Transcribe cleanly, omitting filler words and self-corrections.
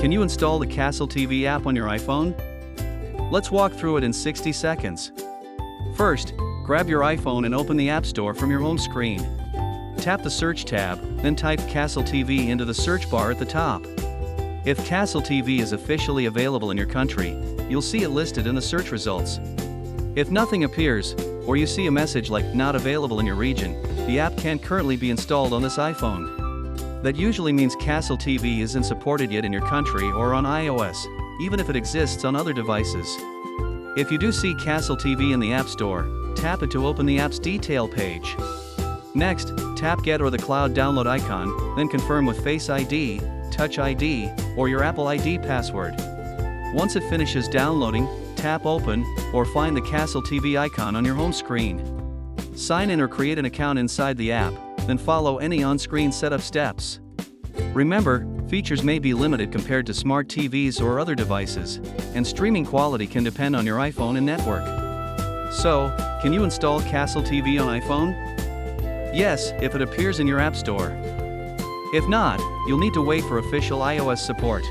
Can you install the Castle TV app on your iPhone? Let's walk through it in 60 seconds. First, grab your iPhone and open the App Store from your home screen. Tap the Search tab, then type Castle TV into the search bar at the top. If Castle TV is officially available in your country, you'll see it listed in the search results. If nothing appears, or you see a message like "not available in your region," the app can't currently be installed on this iPhone. That usually means Castle TV isn't supported yet in your country or on iOS, even if it exists on other devices. If you do see Castle TV in the App Store, tap it to open the app's detail page. Next, tap Get or the Cloud download icon, then confirm with Face ID, Touch ID, or your Apple ID password. Once it finishes downloading, tap Open, or find the Castle TV icon on your home screen. Sign in or create an account inside the app, then follow any on-screen setup steps. Remember, features may be limited compared to smart TVs or other devices, and streaming quality can depend on your iPhone and network. So, can you install Castle TV on iPhone? Yes, if it appears in your App Store. If not, you'll need to wait for official iOS support.